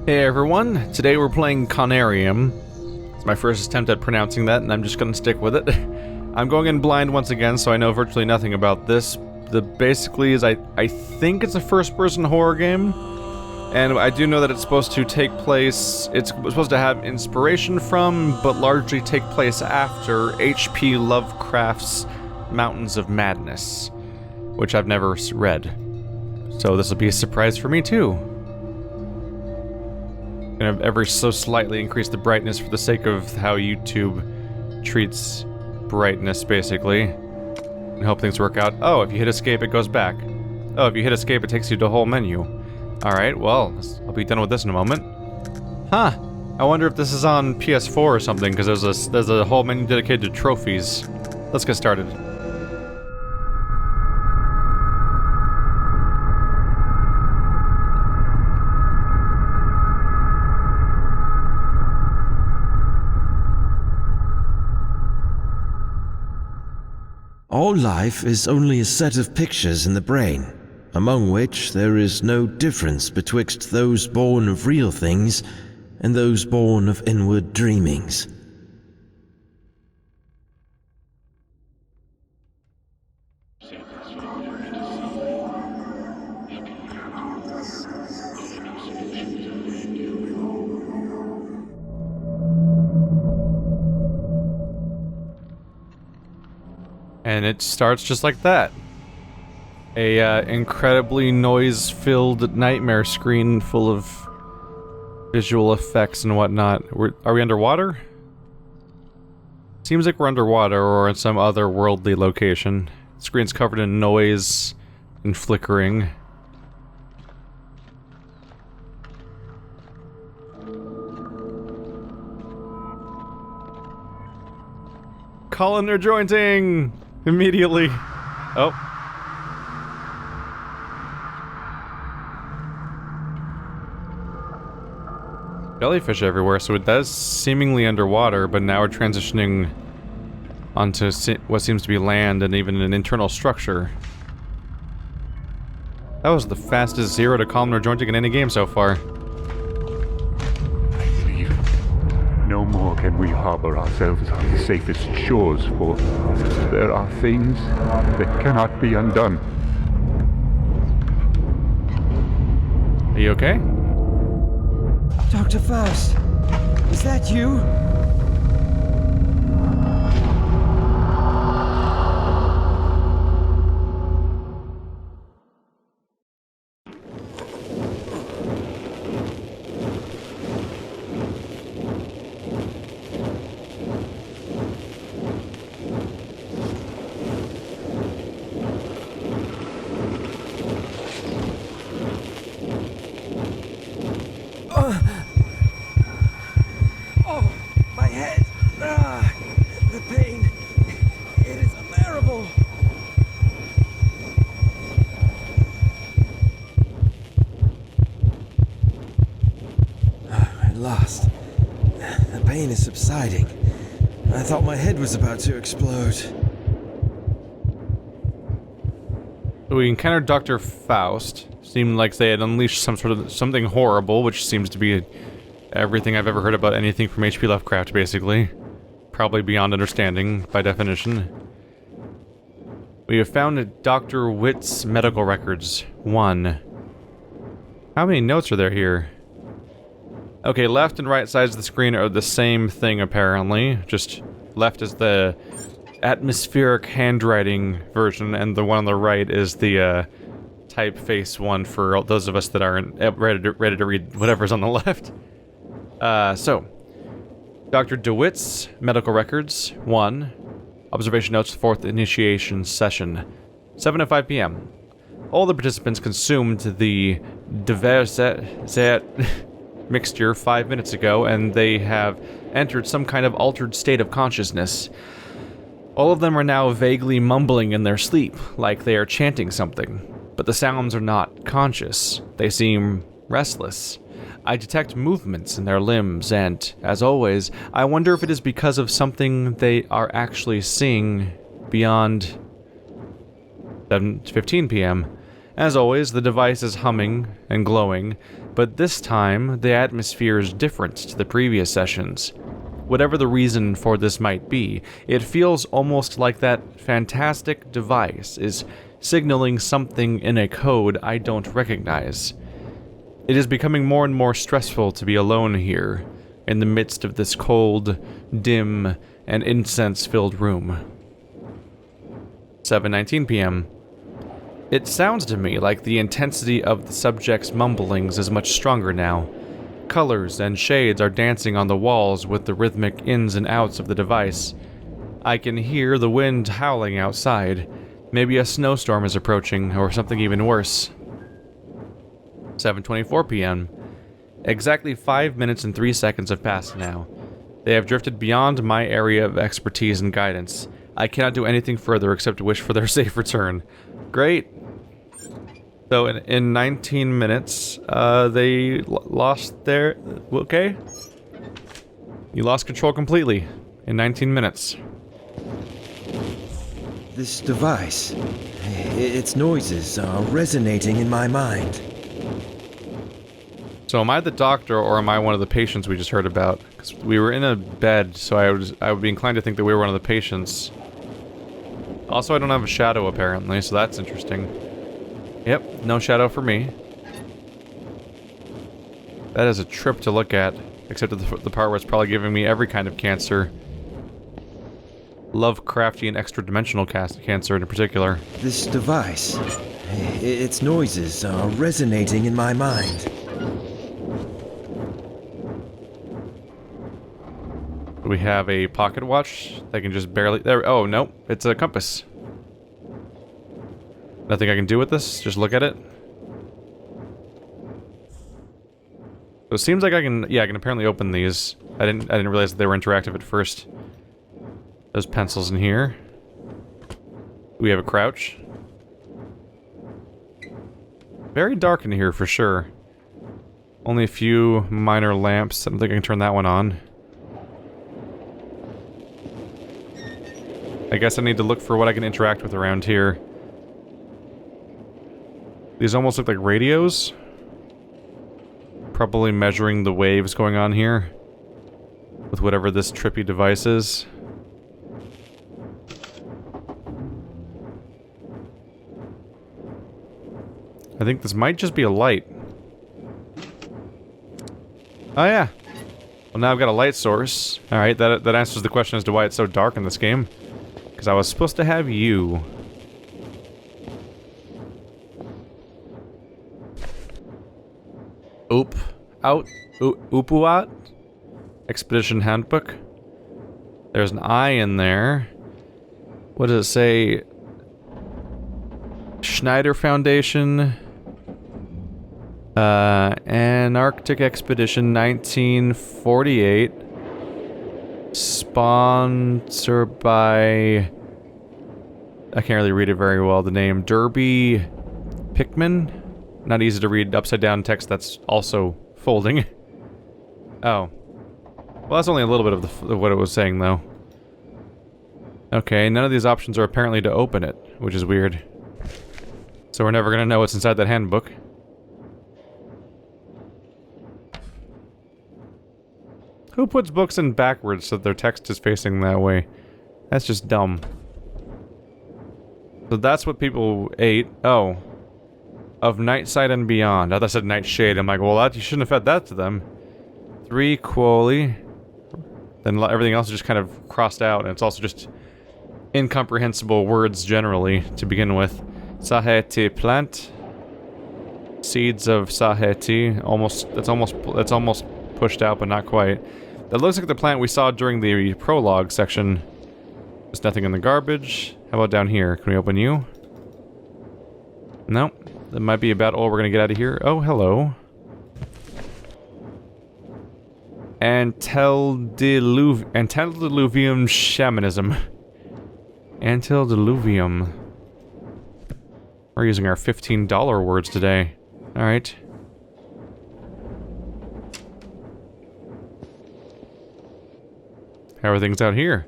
Hey everyone, today we're playing Conarium. It's my first attempt at pronouncing that, and I'm just gonna stick with it. I'm going in blind once again, so I know virtually nothing about this. Basically is I think it's a first-person horror game, and I do know that it's supposed to take place, it's supposed to have inspiration from, but largely take place after H.P. Lovecraft's Mountains of Madness, which I've never read. So this will be a surprise for me too. Gonna ever so slightly increase the brightness for the sake of how YouTube treats brightness, basically. And hope things work out. Oh, if you hit escape, it goes back. Oh, if you hit escape, it takes you to the whole menu. Alright, well, I'll be done with this in a moment. Huh. I wonder if this is on PS4 or something, because there's a whole menu dedicated to trophies. Let's get started. All life is only a set of pictures in the brain, among which there is no difference betwixt those born of real things and those born of inward dreamings. And it starts just like that. A incredibly noise-filled nightmare screen full of visual effects and whatnot. Are we underwater? Seems like we're underwater or in some other worldly location. The screen's covered in noise and flickering. Collinear jointing! Immediately. Oh. Jellyfish everywhere, so it does seemingly underwater, but now we're transitioning onto what seems to be land and even an internal structure. That was the fastest 0 to columnar jointing in any game so far. No more can we harbor ourselves on the safest shores, for there are things that cannot be undone. Are you okay? Dr. Faust, is that you? Lost. The pain is subsiding. I thought my head was about to explode. So we encountered Dr. Faust. Seemed like they had unleashed something horrible, which seems to be everything I've ever heard about anything from H.P. Lovecraft, basically. Probably beyond understanding, by definition. We have found Dr. Witt's medical records. 1. How many notes are there here? Okay, left and right sides of the screen are the same thing, apparently. Just left is the atmospheric handwriting version, and the one on the right is the typeface one for those of us that aren't ready to read whatever's on the left. So, Dr. DeWitt's medical records, 1. Observation notes, 4th initiation session, 7:05 p.m. All the participants consumed the diverse mixture 5 minutes ago, and they have entered some kind of altered state of consciousness. All of them are now vaguely mumbling in their sleep, like they are chanting something, but the sounds are not conscious. They seem restless. I detect movements in their limbs, and, as always, I wonder if it is because of something they are actually seeing beyond 7:15 p.m. As always, the device is humming and glowing, But this time, the atmosphere is different to the previous sessions. Whatever the reason for this might be, it feels almost like that fantastic device is signaling something in a code I don't recognize. It is becoming more and more stressful to be alone here, in the midst of this cold, dim, and incense-filled room. 7:19 p.m. It sounds to me like the intensity of the subject's mumblings is much stronger now. Colors and shades are dancing on the walls with the rhythmic ins and outs of the device. I can hear the wind howling outside. Maybe a snowstorm is approaching, or something even worse. 7:24 p.m. Exactly 5 minutes and 3 seconds have passed now. They have drifted beyond my area of expertise and guidance. I cannot do anything further except wish for their safe return. Great. So in 19 minutes, they lost their... Okay. You lost control completely in 19 minutes. This device, its noises are resonating in my mind. So am I the doctor, or am I one of the patients we just heard about? Because we were in a bed, so I would be inclined to think that we were one of the patients. Also, I don't have a shadow, apparently, so that's interesting. Yep, no shadow for me. That is a trip to look at, except at the part where it's probably giving me every kind of cancer. Lovecraftian extra-dimensional cancer in particular. This device, its noises are resonating in my mind. We have a pocket watch that can just barely... There. Oh, no. It's a compass. Nothing I can do with this? Just look at it? So it seems like I can... Yeah, I can apparently open these. I didn't realize that they were interactive at first. There's pencils in here. We have a crouch. Very dark in here for sure. Only a few minor lamps. I don't think I can turn that one on. I guess I need to look for what I can interact with around here. These almost look like radios. Probably measuring the waves going on here. With whatever this trippy device is. I think this might just be a light. Oh yeah. Well, now I've got a light source. Alright, that answers the question as to why it's so dark in this game. Because I was supposed to have you. Upuaut? Expedition Handbook. There's an I in there. What does it say? Schneider Foundation. Antarctic Expedition 1948. Sponsored by... I can't really read it very well, the name. Derby Pickman? Not easy to read upside down text that's also folding. Oh. Well, that's only a little bit of what it was saying, though. Okay, none of these options are apparently to open it, which is weird. So we're never gonna know what's inside that handbook. Who puts books in backwards so that their text is facing that way? That's just dumb. So that's what people ate. Oh. Of Nightside and Beyond. I thought I said Nightshade. I'm like, well, you shouldn't have fed that to them. 3 quoli. Then everything else is just kind of crossed out, and it's also just incomprehensible words generally to begin with. Saheti plant. Seeds of Saheti. That's almost pushed out, but not quite. That looks like the plant we saw during the prologue section. There's nothing in the garbage. How about down here? Can we open you? Nope. That might be about all we're gonna get out of here. Oh, hello. Antediluvium shamanism. Antediluvium. We're using our $15 words today. Alright. How are things out here?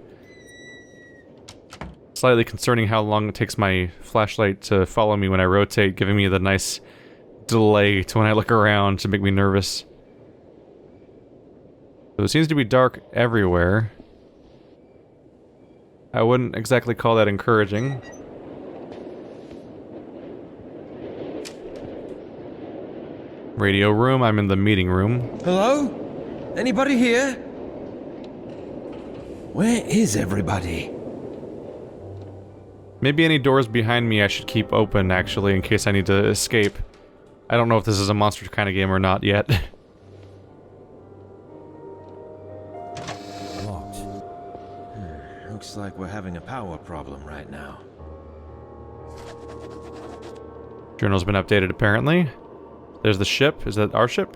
Slightly concerning how long it takes my flashlight to follow me when I rotate, giving me the nice delay to when I look around to make me nervous. So it seems to be dark everywhere. I wouldn't exactly call that encouraging. Radio room, I'm in the meeting room. Hello? Anybody here? Where is everybody? Maybe any doors behind me I should keep open, actually, in case I need to escape. I don't know if this is a monster kind of game or not yet. Locked. Looks like we're having a power problem right now. Journal's been updated, apparently. There's the ship. Is that our ship?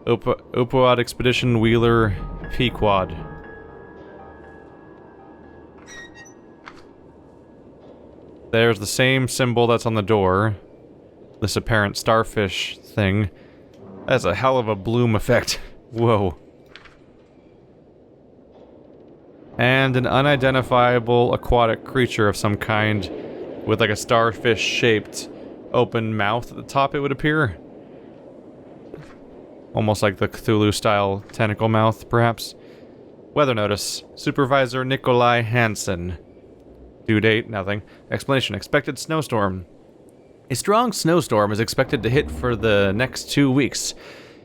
Upuaut Expedition Wheeler Pequod. There's the same symbol that's on the door. This apparent starfish thing. That's a hell of a bloom effect. Whoa. And an unidentifiable aquatic creature of some kind with like a starfish-shaped open mouth at the top, it would appear. Almost like the Cthulhu-style tentacle mouth, perhaps. Weather notice. Supervisor Nikolai Hansen. Due date, nothing. Explanation, expected snowstorm. A strong snowstorm is expected to hit for the next 2 weeks.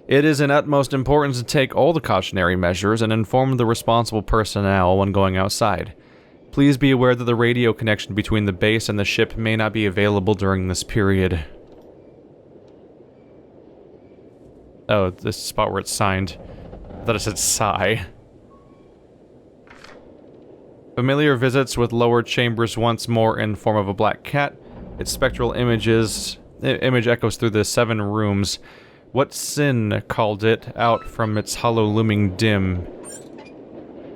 It is in utmost importance to take all the cautionary measures and inform the responsible personnel when going outside. Please be aware that the radio connection between the base and the ship may not be available during this period. Oh, this spot where it's signed. I thought it said sigh. Familiar visits with lower chambers once more in form of a black cat. Its spectral image echoes through the 7 rooms. What sin called it out from its hollow looming dim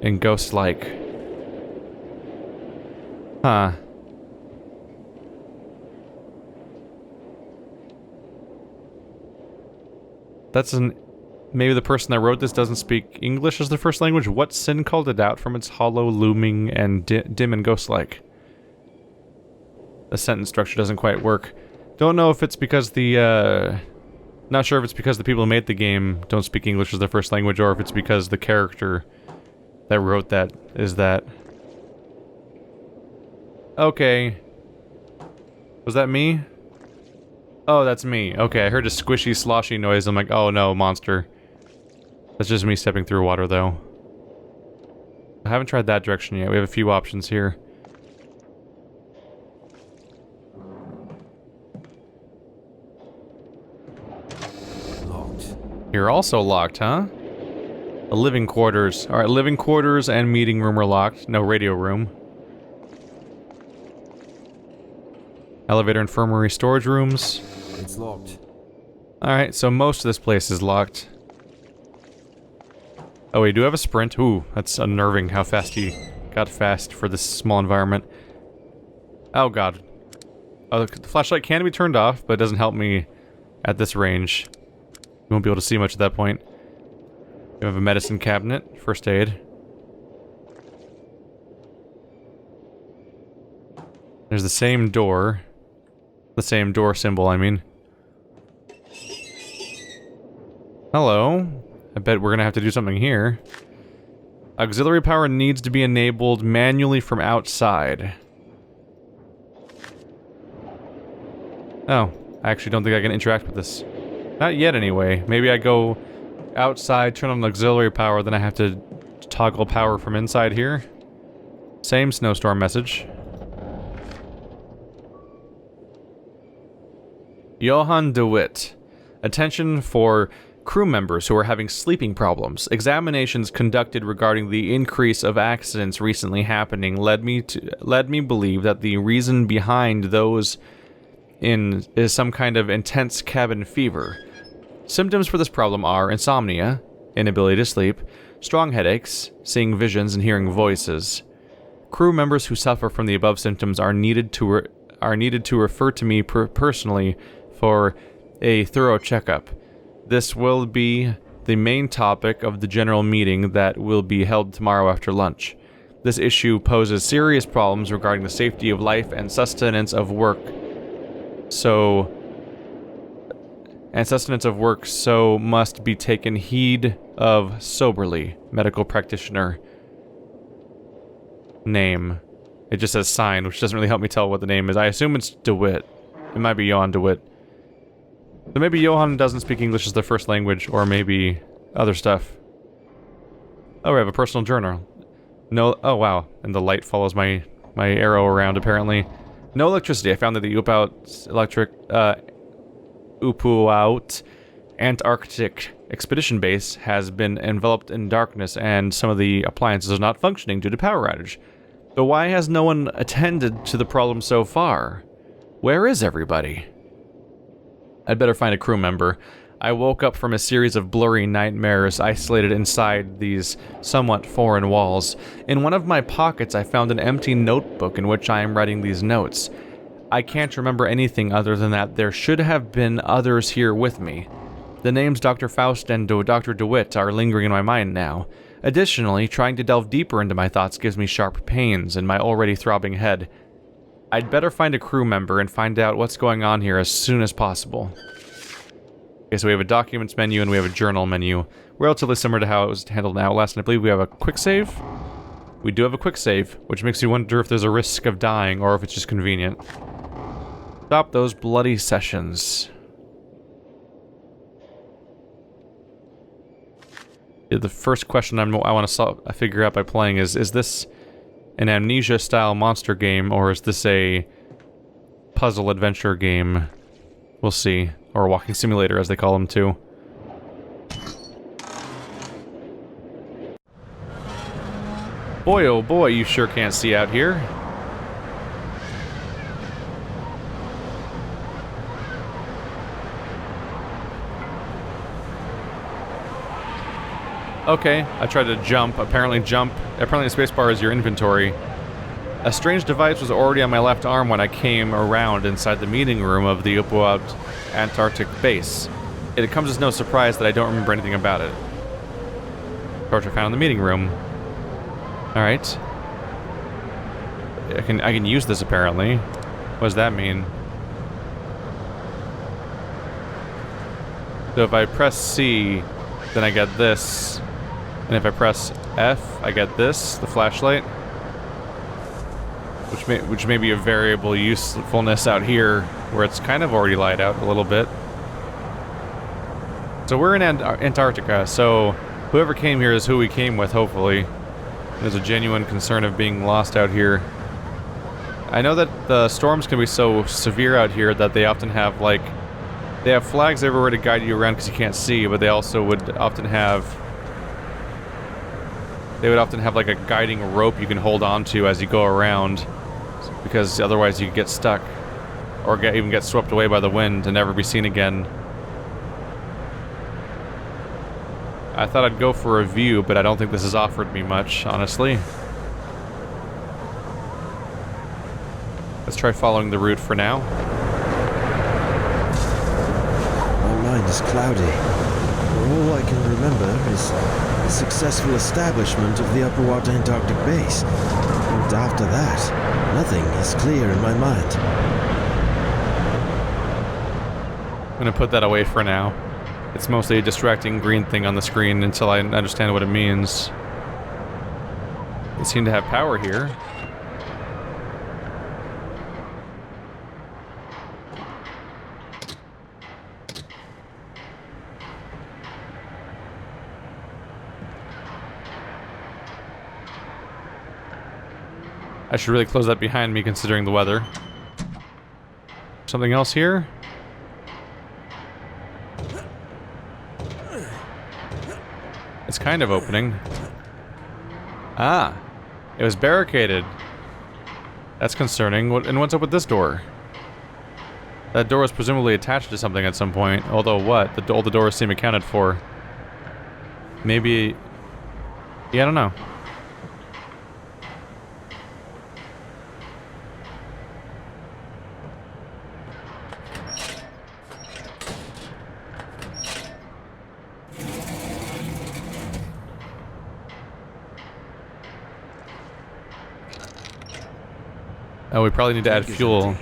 and ghost-like? Huh. That's an... Maybe the person that wrote this doesn't speak English as their first language. What sin called it out from its hollow, looming, and dim and ghost-like? The sentence structure doesn't quite work. Don't know if it's because the, not sure if it's because the people who made the game don't speak English as their first language, or if it's because the character that wrote that is that. Okay. Was that me? Oh, that's me. Okay, I heard a squishy, sloshy noise. I'm like, oh no, monster. That's just me stepping through water, though. I haven't tried that direction yet. We have a few options here. Locked. You're also locked, huh? The living quarters. Alright, living quarters and meeting room are locked. No radio room. Elevator, infirmary, storage rooms. It's locked. Alright, so most of this place is locked. Oh, we do have a sprint. Ooh, that's unnerving how fast he got fast for this small environment. Oh god. Oh, the flashlight can be turned off, but it doesn't help me at this range. You won't be able to see much at that point. We have a medicine cabinet, first aid. There's the same door. The same door symbol, I mean. Hello. I bet we're gonna have to do something here. Auxiliary power needs to be enabled manually from outside. Oh, I actually don't think I can interact with this. Not yet, anyway. Maybe I go outside, turn on auxiliary power, then I have to toggle power from inside here. Same snowstorm message. Johann DeWitt. Attention for crew members who are having sleeping problems. Examinations conducted regarding the increase of accidents recently happening led me believe that the reason behind those is some kind of intense cabin fever. Symptoms for this problem are insomnia, inability to sleep, strong headaches, seeing visions and hearing voices. Crew members who suffer from the above symptoms are needed to refer to me personally for a thorough checkup. This will be the main topic of the general meeting that will be held tomorrow after lunch. This issue poses serious problems regarding the safety of life and sustenance of work. So, and sustenance of work so must be taken heed of soberly. Medical practitioner. Name. It just says sign, which doesn't really help me tell what the name is. I assume it's DeWitt. It might be Johann DeWitt. So maybe Johann doesn't speak English as their first language, or maybe other stuff. Oh, we have a personal journal. No, oh wow, and the light follows my arrow around, apparently. No electricity. I found that the Upuaut Antarctic expedition base has been enveloped in darkness, and some of the appliances are not functioning due to power outage. But why has no one attended to the problem so far? Where is everybody? I'd better find a crew member. I woke up from a series of blurry nightmares isolated inside these somewhat foreign walls. In one of my pockets, I found an empty notebook in which I am writing these notes. I can't remember anything other than that there should have been others here with me. The names Dr. Faust and Dr. DeWitt are lingering in my mind now. Additionally, trying to delve deeper into my thoughts gives me sharp pains in my already throbbing head. I'd better find a crew member and find out what's going on here as soon as possible. Okay, so we have a documents menu and we have a journal menu. Relatively similar to how it was handled in Outlast, and I believe we have a quick save. We do have a quick save, which makes me wonder if there's a risk of dying or if it's just convenient. Stop those bloody sessions. Yeah, the first question I want to figure out by playing is this an Amnesia-style monster game, or is this a puzzle adventure game? We'll see. Or a walking simulator, as they call them, too. Boy, oh boy, you sure can't see out here. Okay, I tried to jump. Apparently the spacebar is your inventory. A strange device was already on my left arm when I came around inside the meeting room of the Upuaut Antarctic base. It comes as no surprise that I don't remember anything about it. Torch I found in the meeting room. Alright. I can use this apparently. What does that mean? So if I press C, then I get this. And if I press F, I get this, the flashlight. Which may be a variable usefulness out here, where it's kind of already light out a little bit. So we're in Antarctica, so whoever came here is who we came with, hopefully. There's a genuine concern of being lost out here. I know that the storms can be so severe out here that they often have, like... They have flags everywhere to guide you around because you can't see, but they also would often have... They would often have, like, a guiding rope you can hold on to as you go around. Because otherwise you get stuck. Or even get swept away by the wind and never be seen again. I thought I'd go for a view, but I don't think this has offered me much, honestly. Let's try following the route for now. My mind is cloudy. All I can remember is the successful establishment of the Upuaut Antarctic base. And after that, nothing is clear in my mind. I'm gonna put that away for now. It's mostly a distracting green thing on the screen until I understand what it means. They seem to have power here. I should really close that behind me considering the weather. Something else here? It's kind of opening. Ah, it was barricaded. That's concerning. And what's up with this door? That door was presumably attached to something at some point. Although what? All the doors seem accounted for. Maybe... Yeah, I don't know. Oh, we probably need to add fuel.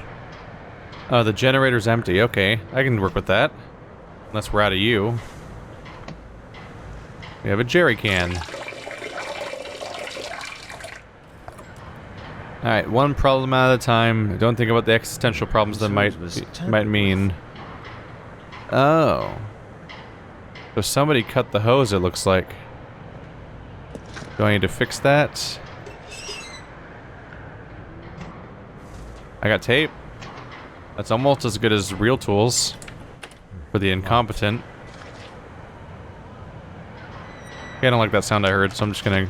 Oh, the generator's empty. Okay, I can work with that. Unless we're out of you. We have a jerry can. Alright, one problem at a time. Don't think about the existential problems that might mean. Oh. So somebody cut the hose, it looks like. Do I need to fix that? I got tape. That's almost as good as real tools. For the incompetent. Yeah, I don't like that sound I heard, so I'm just gonna...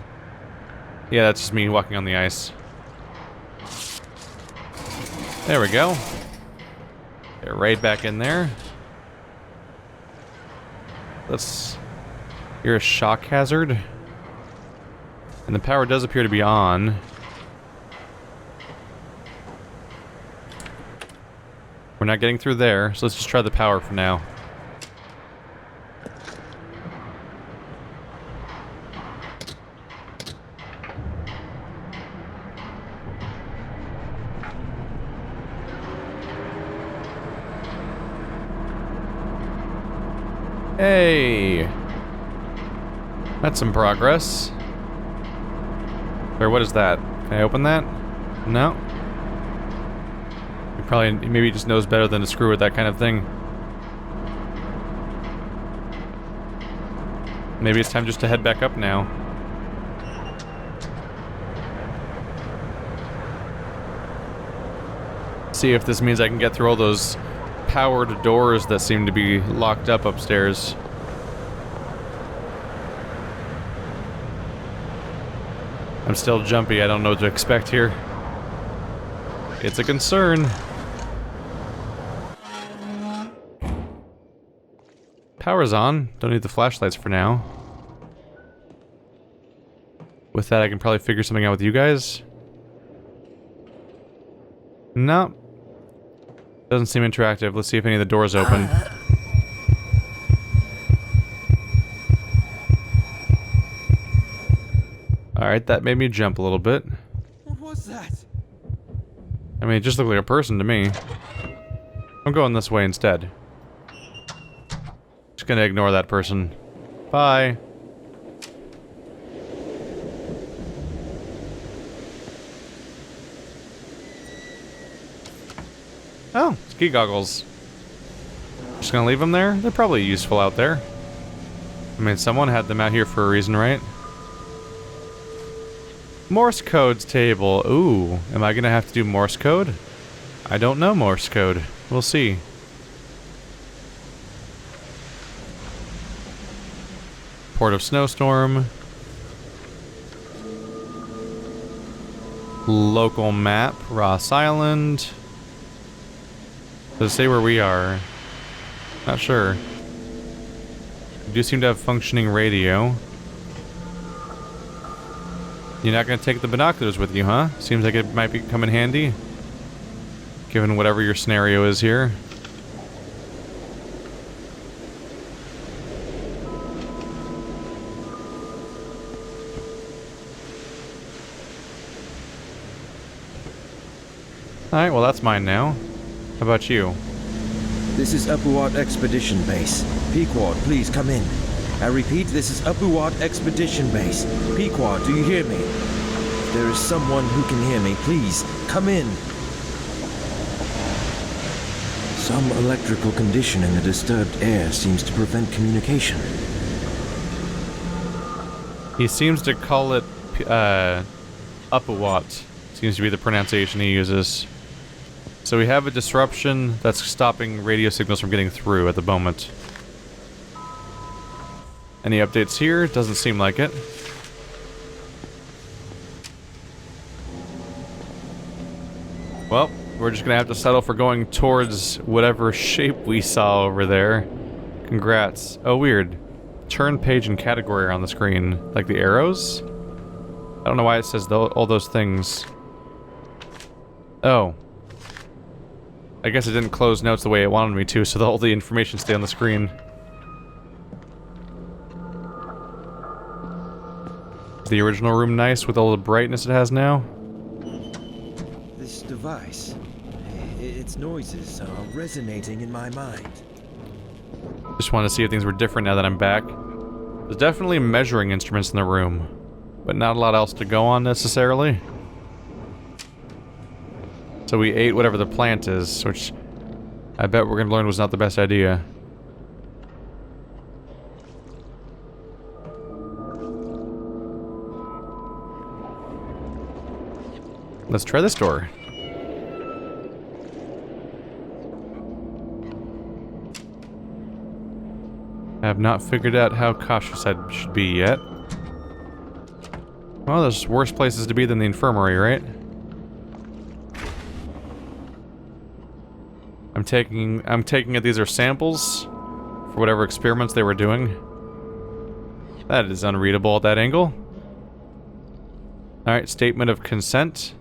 Yeah, that's just me walking on the ice. There we go. Get right back in there. You're a shock hazard. And the power does appear to be on. We're not getting through there, so let's just try the power for now. Hey! That's some progress. Or what is that? Can I open that? No? Maybe he just knows better than to screw with that kind of thing. Maybe it's time just to head back up now. See if this means I can get through all those powered doors that seem to be locked up upstairs. I'm still jumpy, I don't know what to expect here. It's a concern. Power's on. Don't need the flashlights for now. With that, I can probably figure something out with you guys. No. Doesn't seem interactive. Let's see if any of the doors open. Alright, that made me jump a little bit. What was that? I mean, it just looked like a person to me. I'm going this way instead. Just gonna ignore that person. Bye. Oh, ski goggles. Just gonna leave them there? They're probably useful out there. I mean, someone had them out here for a reason, right? Morse code's table. Ooh, am I gonna have to do Morse code? I don't know Morse code. We'll see. Port of Snowstorm. Local map, Ross Island. Does it say where we are? Not sure. We do seem to have functioning radio. You're not going to take the binoculars with you, huh? Seems like it might come in handy. Given whatever your scenario is here. Alright, well that's mine now. How about you? This is Upuaut Expedition Base. Pequod, please come in. I repeat, this is Upuaut Expedition Base. Pequod, do you hear me? If there is someone who can hear me, please, come in. Some electrical condition in the disturbed air seems to prevent communication. He seems to call it, Upuaut. Seems to be the pronunciation he uses. So we have a disruption that's stopping radio signals from getting through at the moment. Any updates here? Doesn't seem like it. Well, we're just gonna have to settle for going towards whatever shape we saw over there. Congrats. Oh, weird. Turn page and category are on the screen. Like the arrows? I don't know why it says all those things. Oh. I guess it didn't close notes the way it wanted me to, so all the information stay on the screen. Is the original room nice with all the brightness it has now? This device, its noises are resonating in my mind. Just wanted to see if things were different now that I'm back. There's definitely measuring instruments in the room, but not a lot else to go on necessarily. So we ate whatever the plant is, which I bet we're gonna learn was not the best idea. Let's try this door. I have not figured out how cautious I should be yet. Well, there's worse places to be than the infirmary, right? I'm taking it these are samples for whatever experiments they were doing. That is unreadable at that angle. Alright, statement of consent.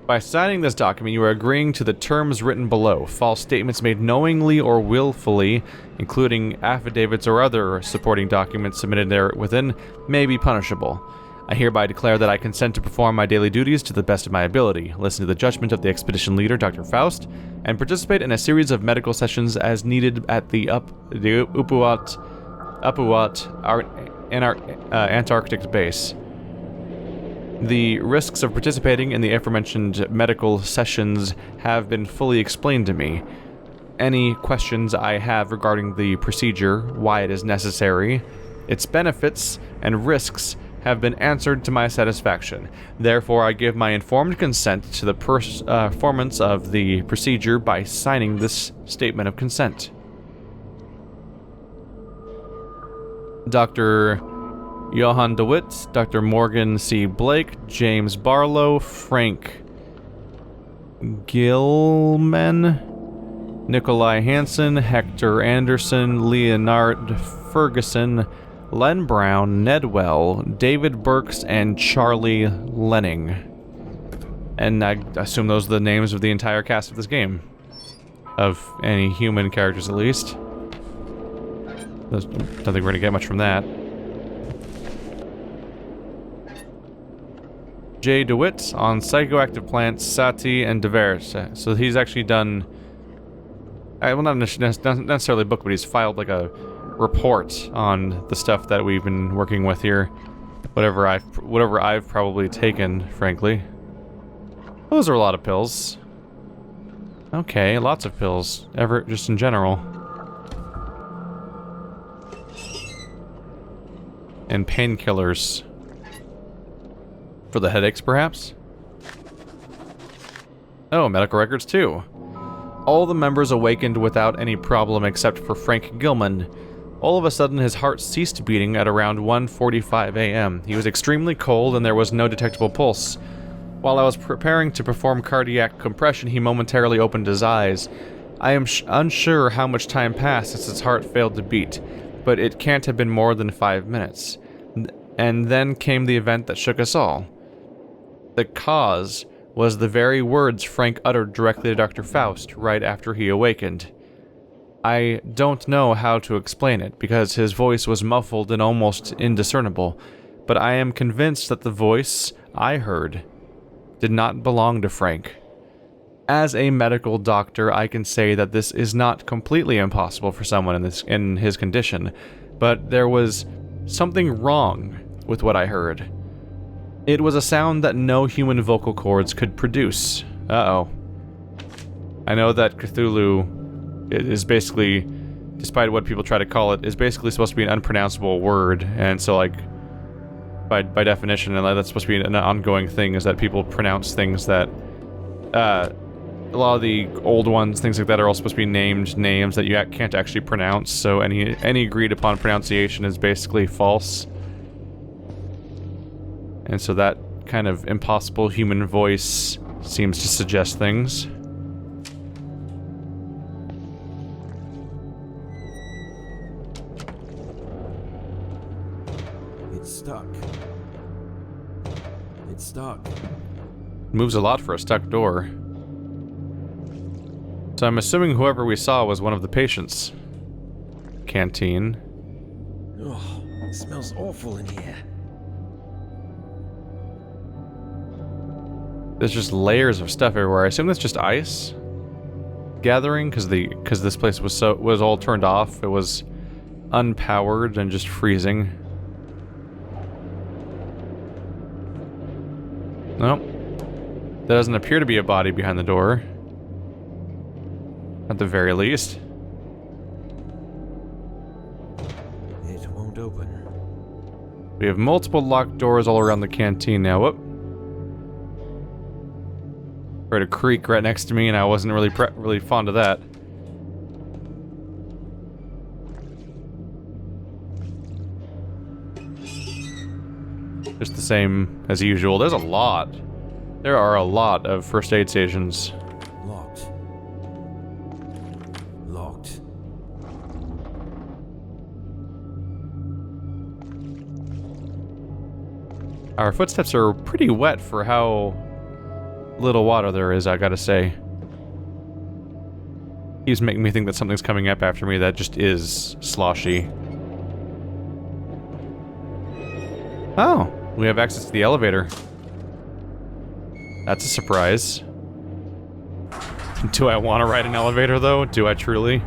By signing this document, you are agreeing to the terms written below. False statements made knowingly or willfully, including affidavits or other supporting documents submitted therewithin, may be punishable. I hereby declare that I consent to perform my daily duties to the best of my ability, listen to the judgment of the expedition leader, Dr. Faust, and participate in a series of medical sessions as needed at the Upuaut Antarctic base. The risks of participating in the aforementioned medical sessions have been fully explained to me. Any questions I have regarding the procedure, why it is necessary, its benefits, and risks have been answered to my satisfaction. Therefore, I give my informed consent to the performance of the procedure by signing this statement of consent. Dr. Johann DeWitt, Dr. Morgan C. Blake, James Barlow, Frank Gilman, Nikolai Hansen, Hector Anderson, Leonard Ferguson, Len Brown, Nedwell, David Burks, and Charlie Lenning. And I assume those are the names of the entire cast of this game. Of any human characters, at least. Don't think we're gonna get much from that. J. DeWitt on psychoactive plants, Sati, and Devers. So he's actually done... well, not necessarily a book, but he's filed like a report on the stuff that we've been working with here. Whatever I've probably taken, frankly. Those are a lot of pills. Okay, lots of pills. Just in general. And painkillers. For the headaches, perhaps? Oh, medical records too. All the members awakened without any problem except for Frank Gilman. All of a sudden, his heart ceased beating at around 1:45 a.m. He was extremely cold and there was no detectable pulse. While I was preparing to perform cardiac compression, he momentarily opened his eyes. I am unsure how much time passed since his heart failed to beat, but it can't have been more than 5 minutes. And then came the event that shook us all. The cause was the very words Frank uttered directly to Dr. Faust right after he awakened. I don't know how to explain it, because his voice was muffled and almost indiscernible, but I am convinced that the voice I heard did not belong to Frank. As a medical doctor, I can say that this is not completely impossible for someone in his condition, but there was something wrong with what I heard. It was a sound that no human vocal cords could produce. Uh-oh. I know that Cthulhu is basically, despite what people try to call it, is basically supposed to be an unpronounceable word, and so, like, by definition, and that's supposed to be an ongoing thing, is that people pronounce things that, a lot of the old ones, things like that, are all supposed to be named names that you can't actually pronounce, so any agreed upon pronunciation is basically false. And so that kind of impossible human voice seems to suggest things. It's stuck. It's stuck. Moves a lot for a stuck door. So I'm assuming whoever we saw was one of the patients. Canteen. Oh, it smells awful in here. There's just layers of stuff everywhere. I assume that's just ice? gathering because this place was all turned off. It was unpowered and just freezing. Nope. There doesn't appear to be a body behind the door. At the very least. It won't open. We have multiple locked doors all around the canteen now. Whoop. Heard a creak right next to me, and I wasn't really fond of that. Just the same as usual. There's a lot. There are a lot of first aid stations. Locked. Locked. Our footsteps are pretty wet for how little water there is, I gotta say. He's making me think that something's coming up after me that just is sloshy. Oh, we have access to the elevator. That's a surprise. Do I want to ride an elevator, though? Do I truly?